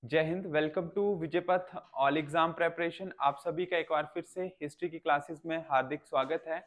जय Hind. Welcome to Vijaypath all exam preparation. आप सभी का एक बार फिर से हिस्ट्री की क्लासेस में हार्दिक स्वागत है।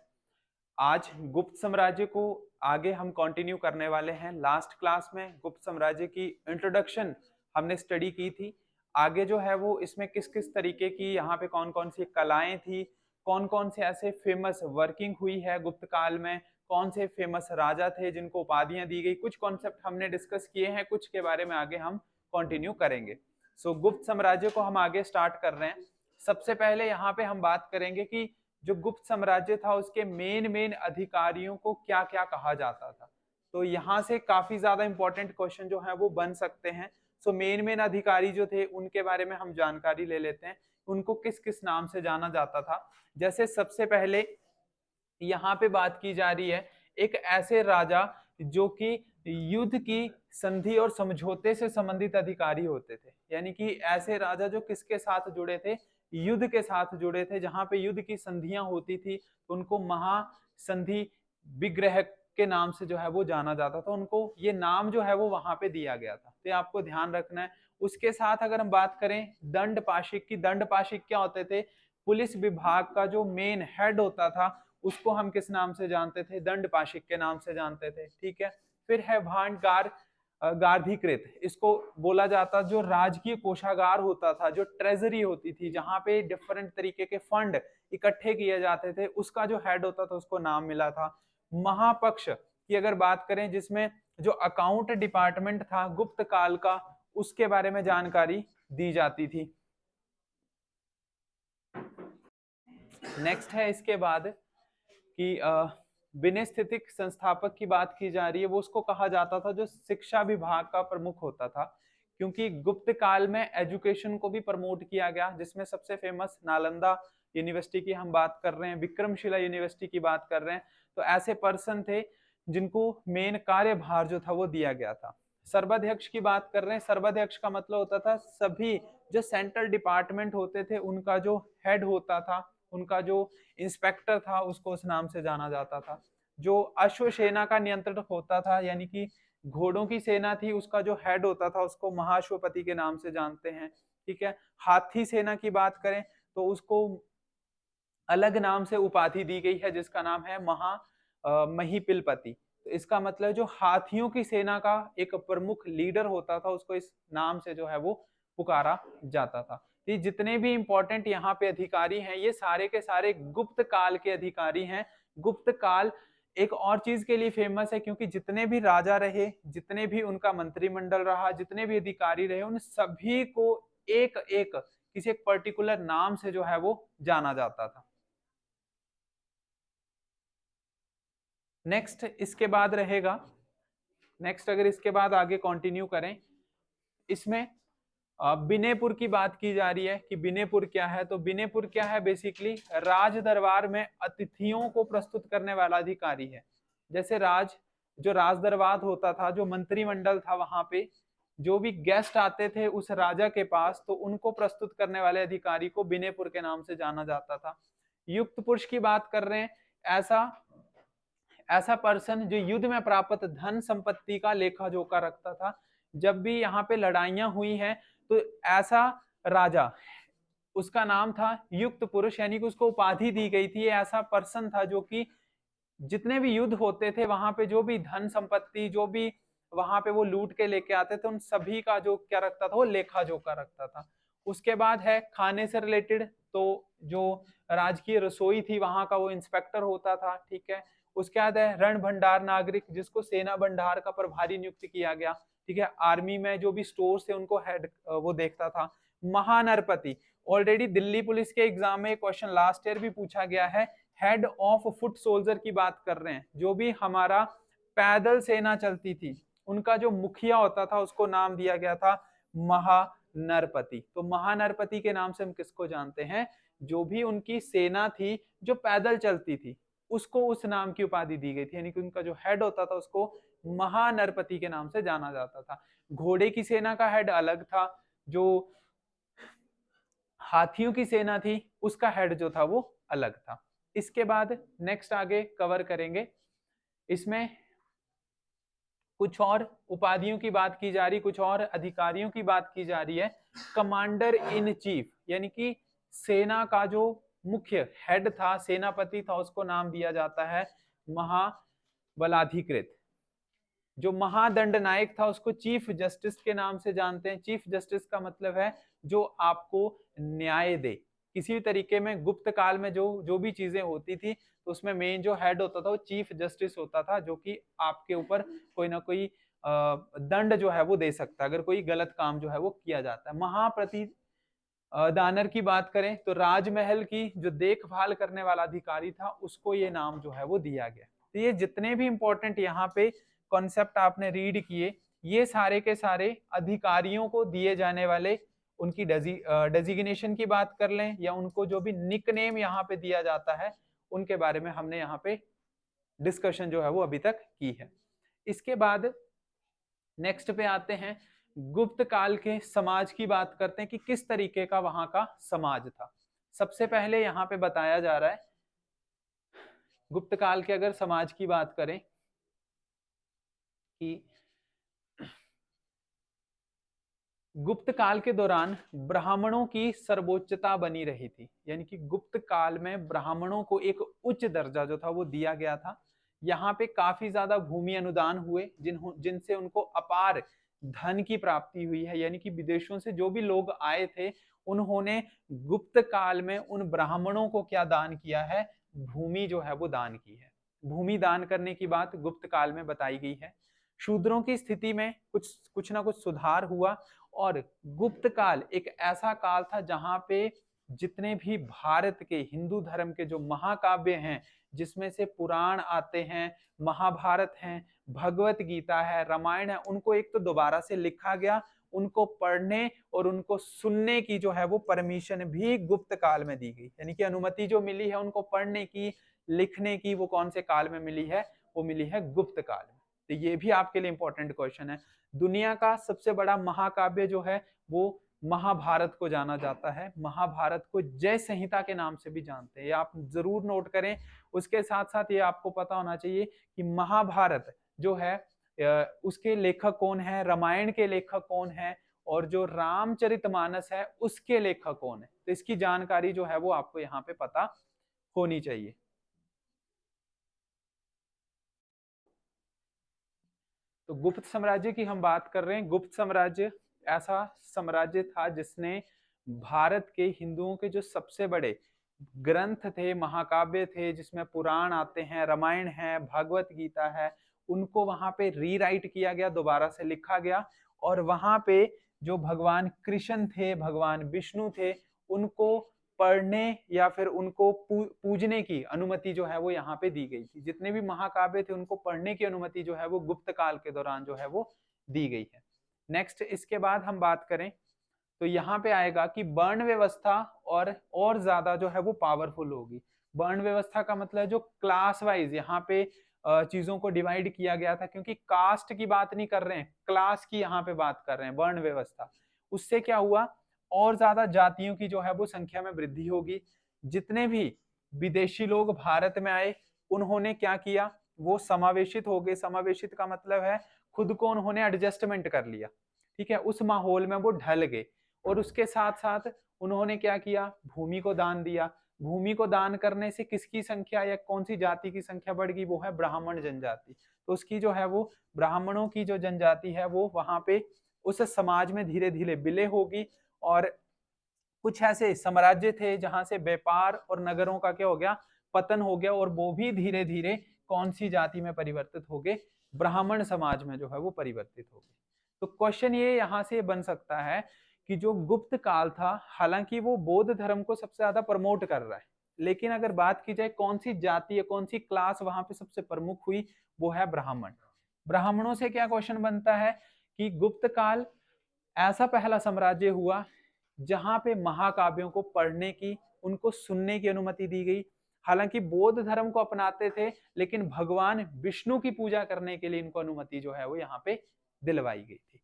आज गुप्त साम्राज्य को आगे हम कंटिन्यू करने वाले हैं। लास्ट क्लास में गुप्त साम्राज्य की इंट्रोडक्शन हमने स्टडी की थी। आगे जो है वो इसमें किस किस तरीके की यहाँ पे कौन कौन सी कलाएं थी, कौन कौन से ऐसे फेमस वर्किंग हुई है गुप्त काल में, कौन से फेमस राजा थे जिनको उपाधियां दी गई, कुछ कॉन्सेप्ट हमने डिस्कस किए हैं, कुछ के बारे में आगे हम कंटिन्यू करेंगे। गुप्त साम्राज्य को हम आगे स्टार्ट कर रहे हैं। सबसे पहले यहाँ पे हम बात करेंगे कि जो गुप्त साम्राज्य था उसके मेन मेन अधिकारियों को क्या क्या कहा जाता था। तो यहाँ से काफी ज्यादा इंपॉर्टेंट क्वेश्चन जो है वो बन सकते हैं। मेन मेन अधिकारी जो थे उनके बारे में हम जानकारी ले लेते हैं, उनको किस किस नाम से जाना जाता था। जैसे सबसे पहले यहाँ पे बात की जा रही है एक ऐसे राजा जो कि युद्ध की संधि और समझौते से संबंधित अधिकारी होते थे, यानी कि ऐसे राजा जो किसके साथ जुड़े थे, युद्ध के साथ जुड़े थे। जहां पे युद्ध की संधियां होती थी उनको महासंधि विग्रह के नाम से जो है वो जाना जाता था। उनको ये नाम जो है वो वहां पे दिया गया था, तो आपको ध्यान रखना है। उसके साथ अगर हम बात करें दंड पाशिक की, दंड पाशिक क्या होते थे? पुलिस विभाग का जो मेन हेड होता था उसको हम किस नाम से जानते थे? दंड पाशिक के नाम से जानते थे। ठीक है। फिर है भांडगार गार्धिकृत, इसको बोला जाता जो राजकीय कोषागार होता था, जो ट्रेजरी होती थी जहां पे डिफरेंट तरीके के फंड इकट्ठे किए जाते थे, उसका जो हेड होता था उसको नाम मिला था। महापक्ष की अगर बात करें जिसमें जो अकाउंट डिपार्टमेंट था गुप्त काल का, उसके बारे में जानकारी दी जाती थी। नेक्स्ट है इसके बाद कि विनय स्थितिक संस्थापक की बात की जा रही है, वो उसको कहा जाता था जो शिक्षा विभाग का प्रमुख होता था, क्योंकि गुप्त काल में एजुकेशन को भी प्रमोट किया गया, जिसमें सबसे फेमस नालंदा यूनिवर्सिटी की हम बात कर रहे हैं, विक्रमशिला यूनिवर्सिटी की बात कर रहे हैं। तो ऐसे पर्सन थे जिनको मेन कार्यभार जो था वो दिया गया था। सर्वाध्यक्ष की बात कर रहे हैं। सर्वाध्यक्ष का मतलब होता था सभी जो सेंट्रल डिपार्टमेंट होते थे उनका जो हेड होता था, उनका जो इंस्पेक्टर था, उसको उस नाम से जाना जाता था। जो अश्व सेना का नियंत्रण होता था, यानी कि घोड़ों की सेना थी, उसका जो हेड होता था उसको महाश्वपति के नाम से जानते हैं। ठीक है। हाथी सेना की बात करें तो उसको अलग नाम से उपाधि दी गई है जिसका नाम है महिपिलपति। तो इसका मतलब जो हाथियों की सेना का एक प्रमुख लीडर होता था उसको इस नाम से जो है वो पुकारा जाता था। ये जितने भी इंपॉर्टेंट यहाँ पे अधिकारी हैं ये सारे के सारे गुप्त काल के अधिकारी हैं। गुप्त काल एक और चीज के लिए फेमस है क्योंकि जितने भी राजा रहे, जितने भी उनका मंत्रिमंडल रहा, जितने भी अधिकारी रहे, उन सभी को एक एक किसी एक पर्टिकुलर नाम से जो है वो जाना जाता था। नेक्स्ट इसके बाद रहेगा, नेक्स्ट अगर इसके बाद आगे कंटिन्यू करें, इसमें बिनेपुर की बात की जा रही है कि बिनेपुर क्या है। तो बिनेपुर क्या है? बेसिकली राज दरबार में अतिथियों को प्रस्तुत करने वाला अधिकारी है। जैसे जो राज दरबार होता था, जो मंत्रिमंडल था, वहां पे जो भी गेस्ट आते थे उस राजा के पास, तो उनको प्रस्तुत करने वाले अधिकारी को बिनेपुर के नाम से जाना जाता था। युक्त पुरुष की बात कर रहे हैं। ऐसा ऐसा पर्सन जो युद्ध में प्राप्त धन संपत्ति का लेखा जोखा रखता था। जब भी यहाँ पे लड़ाइयां हुई हैं तो ऐसा राजा, उसका नाम था युक्त पुरुष, यानी कि उसको उपाधि दी गई थी। ऐसा पर्सन था जो कि जितने भी युद्ध होते थे वहां पे जो भी धन संपत्ति, जो भी वहां पे वो लूट के लेके आते थे, उन सभी का जो क्या रखता था वो लेखा जोखा रखता था। उसके बाद है खाने से रिलेटेड, तो जो राजकीय रसोई थी वहां का वो इंस्पेक्टर होता था। ठीक है। उसके बाद है रण भंडार नागरिक, जिसको सेना भंडार का प्रभारी नियुक्त किया गया। ठीक है। आर्मी में जो भी स्टोर थे उनको हेड वो देखता था। महानरपति, ऑलरेडी दिल्ली पुलिस के एग्जाम में क्वेश्चन लास्ट ईयर भी पूछा गया है। हेड ऑफ फुट सोल्जर की बात कर रहे हैं, जो भी हमारा पैदल सेना चलती थी उनका जो मुखिया होता था उसको नाम दिया गया था महानरपति। तो महानरपति के नाम से हम किसको जानते हैं? जो भी उनकी सेना थी जो पैदल चलती थी उसको उस नाम की उपाधि दी गई थी, यानी कि उनका जो हेड होता था उसको महानरपति के नाम से जाना जाता था। घोड़े की सेना का हेड अलग था। जो हाथियों की सेना थी उसका हेड जो था वो अलग था। इसके बाद नेक्स्ट आगे कवर करेंगे। इसमें कुछ और उपाधियों की बात की जा रही, कुछ और अधिकारियों की बात की जा रही है। कमांडर इन चीफ यानी कि सेना का जो मुख्य हेड था, सेनापति था, उसको नाम दिया जाता है महाबलाधिकृत। जो महादंड नायक था उसको चीफ जस्टिस के नाम से जानते हैं। चीफ जस्टिस का मतलब है जो आपको न्याय दे किसी भी तरीके में। गुप्त काल में जो जो भी चीजें होती थी तो उसमें मेन जो हेड होता था वो चीफ जस्टिस होता था, जो कि आपके ऊपर कोई ना कोई दंड जो है वो दे सकता है अगर कोई गलत काम जो है वो किया जाता है। महाप्रति दानर की बात करें तो राजमहल की जो देखभाल करने वाला अधिकारी था उसको ये नाम जो है वो दिया गया। तो ये जितने भी इंपॉर्टेंट यहाँ पे कॉन्सेप्ट आपने रीड किए, ये सारे के सारे अधिकारियों को दिए जाने वाले उनकी डेजिग्नेशन की बात कर लें या उनको जो भी निकनेम यहाँ पे दिया जाता है उनके बारे में हमने यहाँ पे डिस्कशन जो है वो अभी तक की है। इसके बाद नेक्स्ट पे आते हैं, गुप्त काल के समाज की बात करते हैं कि किस तरीके का वहां का समाज था। सबसे पहले यहाँ पे बताया जा रहा है गुप्त काल के अगर समाज की बात करें कि गुप्त काल के दौरान ब्राह्मणों की सर्वोच्चता बनी रही थी, यानी कि गुप्त काल में ब्राह्मणों को एक उच्च दर्जा जो था वो दिया गया था। यहाँ पे काफी ज्यादा भूमि अनुदान हुए जिनसे उनको अपार धन की प्राप्ति हुई है, यानी कि विदेशों से जो भी लोग आए थे उन्होंने गुप्त काल में उन ब्राह्मणों को क्या दान किया है, भूमि जो है वो दान की है। भूमि दान करने की बात गुप्त काल में बताई गई है। शूद्रों की स्थिति में कुछ ना कुछ सुधार हुआ और गुप्त काल एक ऐसा काल था जहां पे जितने भी भारत के हिंदू धर्म के जो महाकाव्य हैं, जिसमें से पुराण आते हैं, महाभारत है, भगवत गीता है, रामायण है, उनको एक तो दोबारा से लिखा गया, उनको पढ़ने और उनको सुनने की जो है वो परमिशन भी गुप्त काल में दी गई। यानी कि अनुमति जो मिली है उनको पढ़ने की, लिखने की, वो कौन से काल में मिली है, वो मिली है गुप्त काल में। तो ये भी आपके लिए इंपॉर्टेंट क्वेश्चन है। दुनिया का सबसे बड़ा महाकाव्य जो है वो महाभारत को जाना जाता है। महाभारत को जय संहिता के नाम से भी जानते हैं, ये आप जरूर नोट करें। उसके साथ साथ ये आपको पता होना चाहिए कि महाभारत जो है उसके लेखक कौन है, रामायण के लेखक कौन है, और जो रामचरितमानस है उसके लेखक कौन है। तो इसकी जानकारी जो है वो आपको यहाँ पे पता होनी चाहिए। तो गुप्त साम्राज्य की हम बात कर रहे हैं। गुप्त साम्राज्य ऐसा साम्राज्य था जिसने भारत के हिंदुओं के जो सबसे बड़े ग्रंथ थे, महाकाव्य थे, जिसमें पुराण आते हैं, रामायण है, भगवत गीता है, उनको वहां पे रीराइट किया गया, दोबारा से लिखा गया। और वहां पे जो भगवान कृष्ण थे, भगवान विष्णु थे, उनको पढ़ने या फिर उनको पूजने की अनुमति जो है वो यहाँ पे दी गई थी। जितने भी महाकाव्य थे उनको पढ़ने की अनुमति जो है वो गुप्त काल के दौरान जो है वो दी गई है। नेक्स्ट इसके बाद हम बात करें तो यहाँ पे आएगा कि वर्ण व्यवस्था और ज्यादा जो है वो पावरफुल होगी। वर्ण व्यवस्था का मतलब जो क्लास वाइज यहाँ पे चीजों को डिवाइड किया गया था, क्योंकि कास्ट की बात नहीं कर रहे हैं, क्लास की यहाँ पे बात कर रहे हैं, वर्ण व्यवस्था। उससे क्या हुआ, और ज्यादा जातियों की जो है वो संख्या में वृद्धि होगी। जितने भी विदेशी लोग भारत में आए उन्होंने क्या किया, वो समावेशित हो गए। समावेशित का मतलब है खुद को उन्होंने एडजस्टमेंट कर लिया, ठीक है, उस माहौल में वो ढल गए। और उसके साथ साथ उन्होंने क्या किया, भूमि को दान दिया। भूमि को दान करने से किसकी संख्या या कौन सी जाति की संख्या बढ़ गई, वो है ब्राह्मण जनजाति। तो उसकी जो है वो ब्राह्मणों की जो जनजाति है वो वहां पे उस समाज में धीरे धीरे विलय होगी। और कुछ ऐसे साम्राज्य थे जहां से व्यापार और नगरों का क्या हो गया, पतन हो गया, और वो भी धीरे धीरे कौन सी जाति में परिवर्तित हो गए, ब्राह्मण समाज में जो है वो परिवर्तित हो गए। तो क्वेश्चन ये यहाँ से बन सकता है कि जो गुप्त काल था, हालांकि वो बौद्ध धर्म को सबसे ज्यादा प्रमोट कर रहा है, लेकिन अगर बात की जाए कौन सी जाति या कौन सी क्लास वहां पे सबसे प्रमुख हुई, वो है ब्राह्मण। ब्राह्मणों से क्या क्वेश्चन बनता है कि गुप्त काल ऐसा पहला साम्राज्य हुआ जहां पे महाकाव्यों को पढ़ने की, उनको सुनने की अनुमति दी गई। हालांकि बौद्ध धर्म को अपनाते थे, लेकिन भगवान विष्णु की पूजा करने के लिए इनको अनुमति जो है वो यहाँ पे दिलवाई गई थी।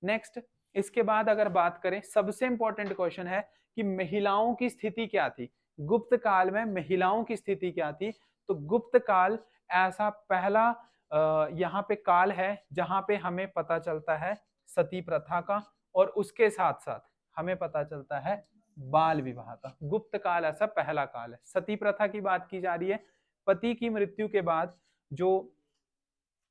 नेक्स्ट इसके बाद अगर बात करें, सबसे इंपॉर्टेंट क्वेश्चन है कि महिलाओं की स्थिति क्या थी, गुप्त काल में महिलाओं की स्थिति क्या थी। तो गुप्त काल ऐसा पहला यहाँ पे काल है जहाँ पे हमें पता चलता है सती प्रथा का, और उसके साथ साथ हमें पता चलता है बाल विवाह का। गुप्त काल ऐसा पहला काल है। सती प्रथा की बात की जा रही है, पति की मृत्यु के बाद जो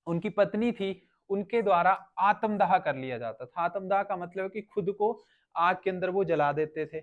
उनकी पत्नी थी उनके द्वारा आत्मदाह कर लिया जाता था। आत्मदाह का मतलब है कि खुद को आग के अंदर वो जला देते थे।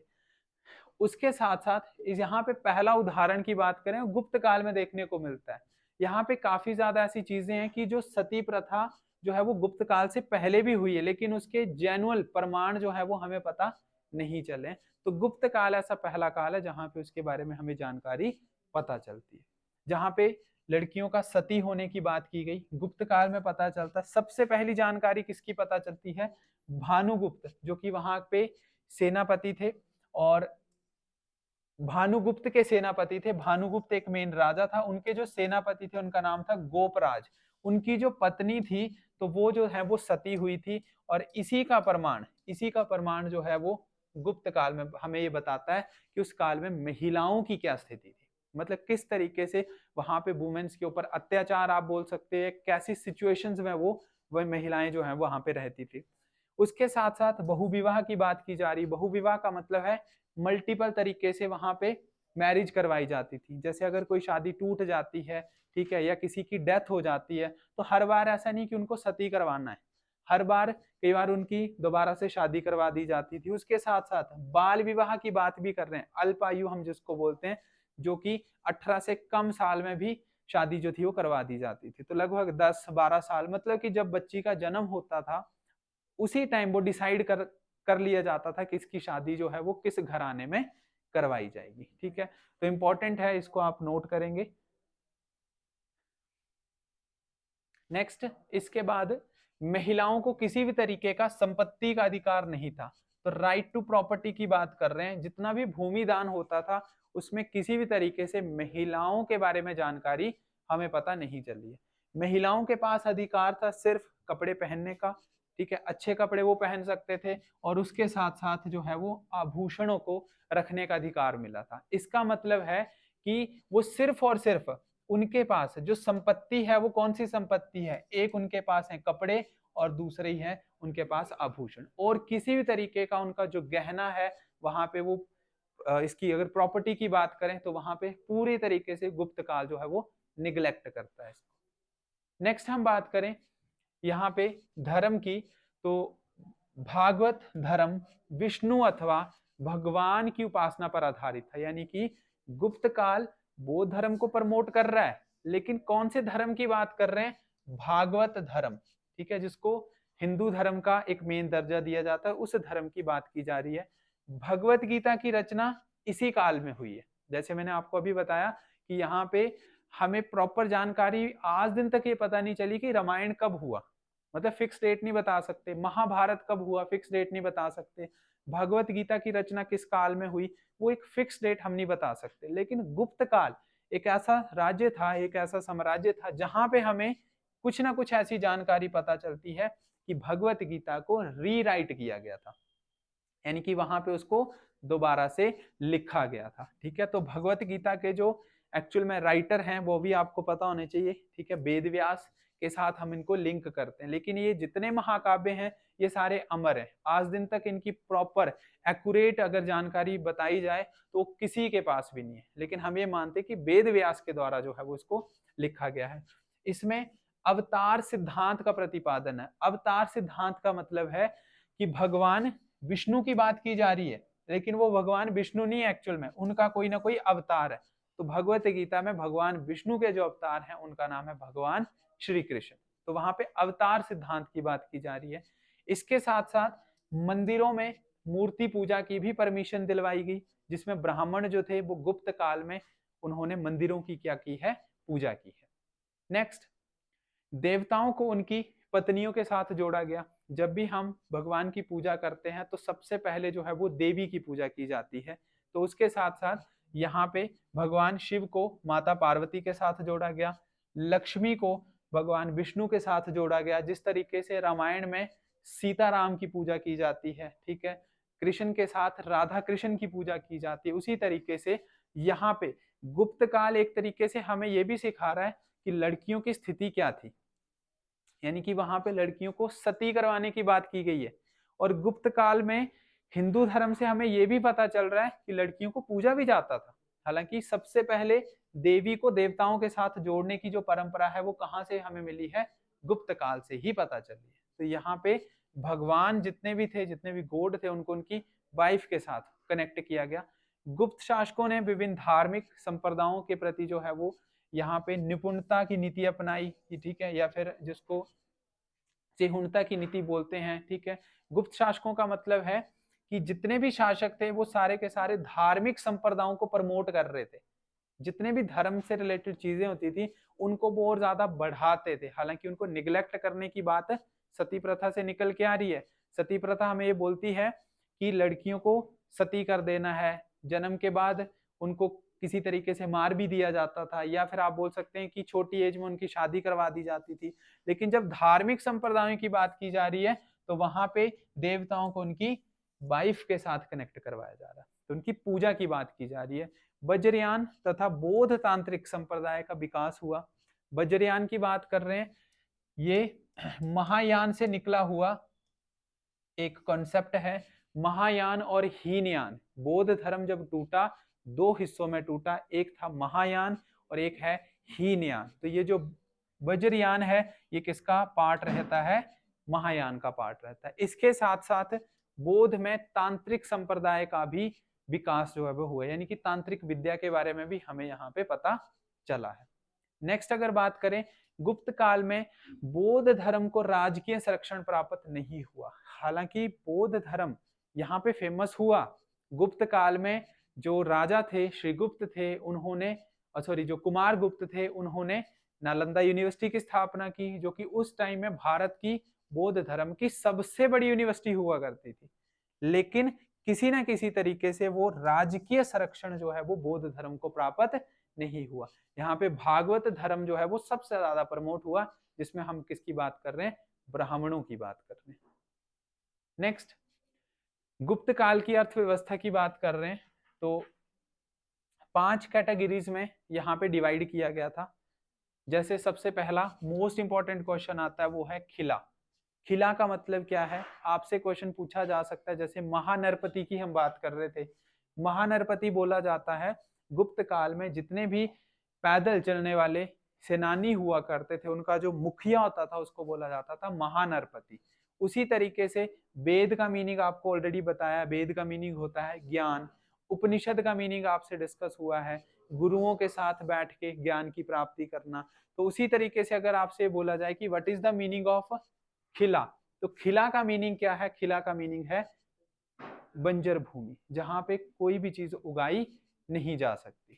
उसके साथ साथ यहाँ पे पहला उदाहरण की बात करें गुप्त काल में देखने को मिलता है। यहाँ पे काफी ज्यादा ऐसी चीजें हैं कि जो सती प्रथा जो है वो गुप्त काल से पहले भी हुई है, लेकिन उसके जेन्युइन प्रमाण जो है वो हमें पता नहीं चले। तो गुप्त काल ऐसा पहला काल है जहाँ पे उसके बारे में हमें जानकारी पता चलती है। जहाँ पे लड़कियों का सती होने की बात की गई, गुप्त काल में पता चलता है। सबसे पहली जानकारी किसकी पता चलती है? भानुगुप्त, जो कि वहां पे सेनापति थे, और भानुगुप्त के सेनापति थे। भानुगुप्त एक मेन राजा था, उनके जो सेनापति थे उनका नाम था गोपराज। उनकी जो पत्नी थी तो वो जो है वो सती हुई थी, और इसी का प्रमाण जो है वो गुप्त काल में हमें ये बताता है कि उस काल में महिलाओं की क्या स्थिति थी, मतलब किस तरीके से वहां पे वुमेन्स के ऊपर अत्याचार आप बोल सकते हैं, कैसी सिचुएशंस में वो महिलाएं जो है वहां पे रहती थी। उसके साथ साथ बहुविवाह की बात की जा रही। बहुविवाह का मतलब है मल्टीपल तरीके से वहां पे मैरिज करवाई जाती थी। जैसे अगर कोई शादी टूट जाती है, ठीक है, या किसी की डेथ हो जाती है, तो हर बार ऐसा नहीं कि उनको सती करवाना है, हर बार कई बार उनकी दोबारा से शादी करवा दी जाती थी। उसके साथ साथ बाल विवाह की बात भी कर रहे हैं, अल्पायु हम जिसको बोलते हैं, जो कि 18 से कम साल में भी शादी जो थी वो करवा दी जाती थी। तो लगभग 10-12 साल, मतलब कि जब बच्ची का जन्म होता था उसी टाइम वो डिसाइड कर लिया जाता था कि इसकी शादी जो है वो किस घराने में करवाई जाएगी। ठीक है, तो इंपॉर्टेंट है, इसको आप नोट करेंगे। नेक्स्ट, इसके बाद महिलाओं को किसी भी तरीके का संपत्ति का अधिकार नहीं था। तो राइट टू प्रॉपर्टी की बात कर रहे हैं। जितना भी भूमि दान होता था उसमें किसी भी तरीके से महिलाओं के बारे में जानकारी हमें पता नहीं चली है। महिलाओं के पास अधिकार था सिर्फ कपड़े पहनने का, ठीक है, अच्छे कपड़े वो पहन सकते थे, और उसके साथ साथ जो है वो आभूषणों को रखने का अधिकार मिला था। इसका मतलब है कि वो सिर्फ और सिर्फ उनके पास जो संपत्ति है वो कौन सी संपत्ति है? एक उनके पास है कपड़े, और दूसरी है उनके पास आभूषण, और किसी भी तरीके का उनका जो गहना है वहां पे वो इसकी अगर प्रॉपर्टी की बात करें तो वहां पे पूरी तरीके से गुप्त काल जो है वो निग्लेक्ट करता है इसको। नेक्स्ट हम बात करें यहाँ पे धर्म की, तो भागवत धर्म विष्णु अथवा भगवान की उपासना पर आधारित है। यानी कि गुप्त काल बौद्ध धर्म को प्रमोट कर रहा है, लेकिन कौन से धर्म की बात कर रहे हैं? भागवत धर्म, ठीक है, जिसको हिंदू धर्म का एक मेन दर्जा दिया जाता है, उस धर्म की बात की जा रही है। भगवत गीता की रचना इसी काल में हुई है। जैसे मैंने आपको अभी बताया कि यहाँ पे हमें प्रॉपर जानकारी आज दिन तक ये पता नहीं चली कि रामायण कब हुआ, मतलब फिक्स डेट नहीं बता सकते। महाभारत कब हुआ, फिक्स डेट नहीं बता सकते। भगवत गीता की रचना किस काल में हुई, वो एक फिक्स डेट हम नहीं बता सकते। लेकिन गुप्त काल एक ऐसा राज्य था, एक ऐसा साम्राज्य था जहां पे हमें कुछ ना कुछ ऐसी जानकारी पता चलती है कि भगवत गीता को रीराइट किया गया था, यानी कि वहां पे उसको दोबारा से लिखा गया था। ठीक है, तो भगवत गीता के जो एक्चुअल में राइटर हैं वो भी आपको पता होने चाहिए। ठीक है, वेद व्यास के साथ हम इनको लिंक करते हैं, लेकिन ये जितने महाकाव्य हैं ये सारे अमर हैं। आज दिन तक इनकी प्रॉपर एक्यूरेट अगर जानकारी बताई जाए तो किसी के पास भी नहीं है, लेकिन हम ये मानते हैं कि वेद व्यास के द्वारा जो है वो इसको लिखा गया है। इसमें अवतार सिद्धांत का प्रतिपादन है। अवतार सिद्धांत का मतलब है कि भगवान विष्णु की बात की जा रही है, लेकिन वो भगवान विष्णु नहीं है एक्चुअल में, उनका कोई ना कोई अवतार है। तो भगवत गीता में भगवान विष्णु के जो अवतार हैं उनका नाम है भगवान श्री कृष्ण। तो वहां पे अवतार सिद्धांत की बात की जा रही है। इसके साथ साथ मंदिरों में मूर्ति पूजा की भी परमिशन दिलवाई गई, जिसमें ब्राह्मण जो थे वो गुप्त काल में उन्होंने मंदिरों की क्या की है? पूजा की है। नेक्स्ट, देवताओं को उनकी पत्नियों के साथ जोड़ा गया। जब भी हम भगवान की पूजा करते हैं तो सबसे पहले जो है वो देवी की पूजा की जाती है। तो उसके साथ साथ यहाँ पे भगवान शिव को माता पार्वती के साथ जोड़ा गया, लक्ष्मी को भगवान विष्णु के साथ जोड़ा गया। जिस तरीके से रामायण में सीताराम की पूजा की जाती है, ठीक है, कृष्ण के साथ राधा कृष्ण की पूजा की जाती है, उसी तरीके से यहाँ पे गुप्त काल एक तरीके से हमें यह भी सिखा रहा है कि लड़कियों की स्थिति क्या थी। यानी कि वहां पे लड़कियों को सती करवाने की बात की गई है। और गुप्त काल में हिंदू धर्म से हमें यह भी पता चल रहा है कि लड़कियों को पूजा भी जाता था। हालांकि सबसे पहले देवी को देवताओं के साथ जोड़ने की जो परंपरा है वो कहाँ से हमें मिली है, गुप्त काल से ही पता चली है। तो यहाँ पे भगवान जितने भी थे, जितने भी गॉड थे, उनको उनकी वाइफ के साथ कनेक्ट किया गया। गुप्त शासकों ने विभिन्न धार्मिक संप्रदायों के प्रति जो है वो यहाँ पे निपुणता की नीति अपनाई, ठीक है, या फिर जिसको चिहुणता की नीति बोलते हैं, ठीक है। गुप्त शासकों का मतलब है कि जितने भी शासक थे वो सारे के सारे धार्मिक संप्रदायों को प्रमोट कर रहे थे। जितने भी धर्म से रिलेटेड चीजें होती थी उनको वो और ज्यादा बढ़ाते थे। हालांकि उनको निगलेक्ट करने की बात सती प्रथा से निकल के आ रही है। सती प्रथा हमें ये बोलती है कि लड़कियों को सती कर देना है, जन्म के बाद उनको किसी तरीके से मार भी दिया जाता था, या फिर आप बोल सकते हैं कि छोटी एज में उनकी शादी करवा दी जाती थी। लेकिन जब धार्मिक संप्रदायों की बात की जा रही है तो वहां पे देवताओं को उनकी वाइफ के साथ कनेक्ट करवाया जा रहा है, तो उनकी पूजा की बात की जा रही है। वज्रयान तथा बौद्ध तांत्रिक संप्रदाय का विकास हुआ। वज्रयान की बात कर रहे हैं, ये महायान से निकला हुआ एक कॉन्सेप्ट है। महायान और हीनयान, बौद्ध धर्म जब टूटा दो हिस्सों में टूटा, एक था महायान और एक है हीनयान। तो ये जो वज्रयान है ये किसका पार्ट रहता है, महायान का पार्ट रहता है। इसके साथ साथ बौद्ध में तांत्रिक संप्रदाय का भी विकास जो है वो हुआ, यानी कि तांत्रिक विद्या के बारे में भी हमें यहाँ पे पता चला है। नेक्स्ट अगर बात करें, गुप्त काल में बौद्ध धर्म को राजकीय संरक्षण प्राप्त नहीं हुआ। हालांकि बौद्ध धर्म यहाँ पे फेमस हुआ। गुप्त काल में जो राजा थे, श्रीगुप्त थे, उन्होंने जो कुमार गुप्त थे, उन्होंने नालंदा यूनिवर्सिटी की स्थापना की, जो कि उस टाइम में भारत की बौद्ध धर्म की सबसे बड़ी यूनिवर्सिटी हुआ करती थी। लेकिन किसी ना किसी तरीके से वो राजकीय संरक्षण जो है वो बौद्ध धर्म को प्राप्त नहीं हुआ। यहाँ पे भागवत धर्म जो है वो सबसे ज्यादा प्रमोट हुआ, जिसमें हम किसकी बात कर रहे हैं, ब्राह्मणों की बात कर रहे हैं। नेक्स्ट, गुप्त काल की अर्थव्यवस्था की बात कर रहे हैं तो 5 कैटेगरीज में यहाँ पे डिवाइड किया गया था। जैसे सबसे पहला मोस्ट इंपॉर्टेंट क्वेश्चन आता है वो है खिला। खिला का मतलब क्या है, आपसे क्वेश्चन पूछा जा सकता है। जैसे महानरपति की हम बात कर रहे थे, महानरपति बोला जाता है गुप्त काल में जितने भी पैदल चलने वाले सेनानी हुआ करते थे उनका जो मुखिया होता था उसको बोला जाता था महानरपति। उसी तरीके से वेद का मीनिंग आपको ऑलरेडी बताया, वेद का मीनिंग होता है ज्ञान। उपनिषद का मीनिंग आपसे डिस्कस हुआ है, गुरुओं के साथ बैठ के ज्ञान की प्राप्ति करना। तो उसी तरीके से अगर आपसे बोला जाए कि what is the meaning of खिला, तो खिला का मीनिंग क्या है, खिला का मीनिंग है बंजर भूमि, जहां पे कोई भी चीज उगाई नहीं जा सकती।